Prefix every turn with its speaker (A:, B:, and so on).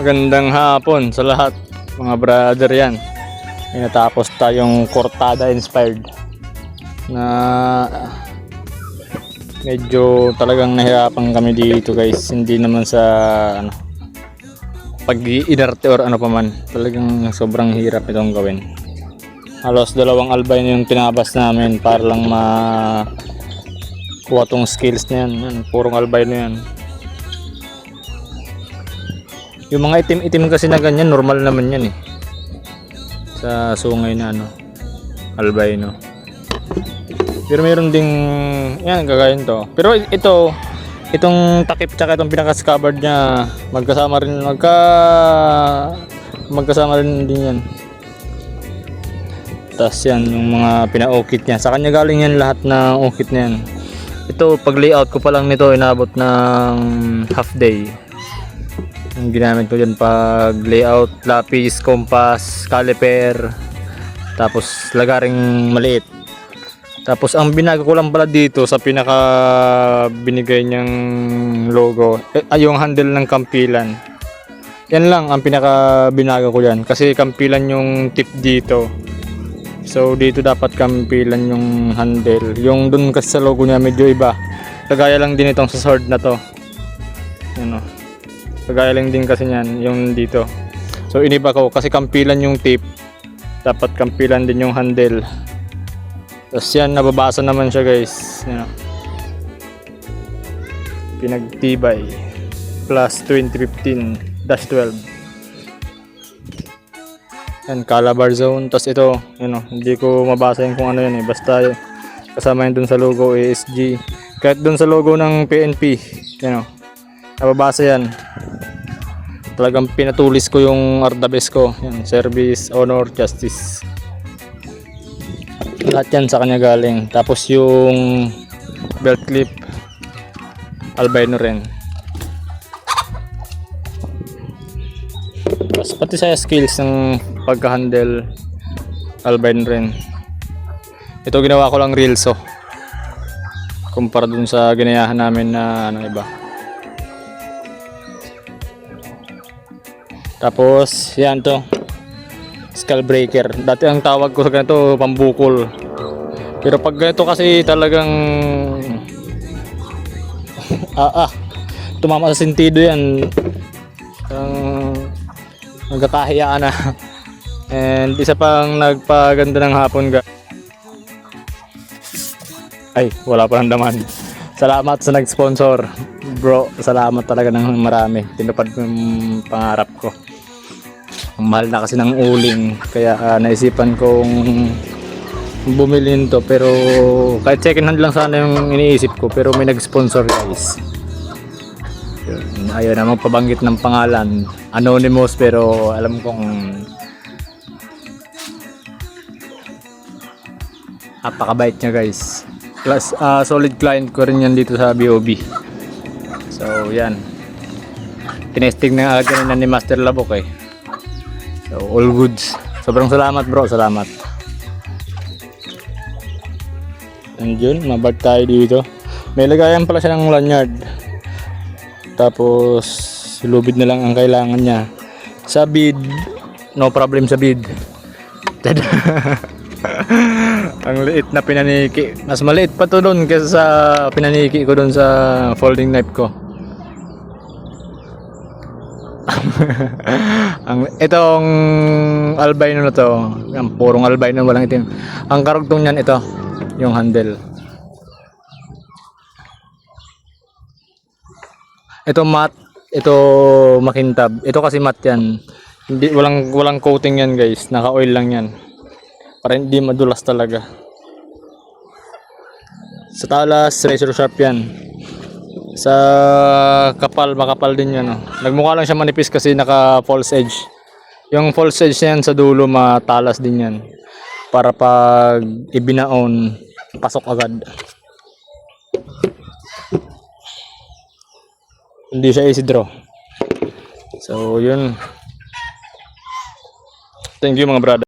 A: Magandang hapon sa lahat mga brother yan. May natapos tayong Cortada inspired na medyo talagang nahirapan kami dito guys. Hindi naman sa pag-iinarte or ano pa man. Talagang sobrang hirap itong gawin. Halos 2 albay na yung tinabas namin para lang makuha tong skills na yan. Purong albay na yan. Yung mga itim-itim kasi na ganyan, normal naman yan eh. Sa sungay na albino. Pero mayroon ding, yan, gagayin to. Pero itong takip tsaka itong pinaka-scabbard niya, magkasama rin din yan. Tapos yan, yung mga pina-okit niya. Sa kanya galing yan lahat ng okit na yan. Ito, pag layout ko pa lang nito, inabot ng half day. Ang ginamit ko dyan pag layout, lapis, compass, caliper, tapos lagaring maliit. Tapos ang binago ko lang pala dito sa pinaka binigay niyang logo, yung handle ng kampilan. Yan lang ang pinaka binago ko dyan kasi kampilan yung tip dito. So dito dapat kampilan yung handle. Yung dun kasi sa logo niya medyo iba. Kagaya lang din itong sa sword na to. Yan o. Kagaya lang din kasi niyan yung dito. So iniba ko kasi kampilan yung tip, dapat kampilan din yung handle. Tapos yan, nababasa naman siya guys. Yan. Pinagtibay plus 2015-12. Yan, calabar zone. Tapos ito, hindi ko mabasa yung kung ano yan eh. Basta kasama yun dun sa logo ASG. Kahit dun sa logo ng PNP, nababasa yan. Talagang pinatulis ko yung Ardabes ko. Yan, service, honor, justice. Lahat yan sa kanya galing. Tapos yung belt clip, albino rin. Tapos pati sa skills ng pagka-handle, albino rin. Ito ginawa ko lang reels kumpara dun sa ginayahan namin na iba. Tapos yan to, skull breaker. Dati ang tawag ko sa ganito pambukol. Pero pag ganito kasi talagang tumama sa sentido yan. Nagkakahiyaan na. And isa pang nagpaganda ng hapon ay wala pa ng laman. Salamat sa nag-sponsor bro, salamat talaga ng marami. Tinupad ko yung pangarap ko. Ang mahal na kasi ng uling, kaya naisipan kong bumili nito. Pero kahit second hand lang sana yung iniisip ko, pero may nag-sponsor guys. Ayaw na magpabanggit ng pangalan, anonymous, pero alam kong napakabait niya guys. Plus solid client ko rin yan dito sa BOB. So yan, tinesting na agad kanina ni Master Labok eh. So all goods. Sobrang salamat bro, salamat. And yun, mabag tayo dito. May lagayan pala siya ng lanyard. Tapos lubid na lang ang kailangan niya. Sa bead, no problem sa bead. Ang liit na pinaniki. Mas maliit pa to doon kaysa sa pinaniki ko doon sa folding knife ko. Itong albino na to, yung purong albino, walang itim. Ang karugtong niyan ito, yung handle. Ito matte, ito makintab. Ito kasi matte yan. Hindi, walang coating yan guys, naka-oil lang yan. Para hindi madulas talaga. Sa talas, razor sharp yan. Sa kapal, makapal din yan. Nagmukha lang siya manipis kasi naka false edge. Yung false edge yan sa dulo, matalas din yan. Para pag ibinaon, pasok agad. Hindi siya easy draw. So yun. Thank you mga brother.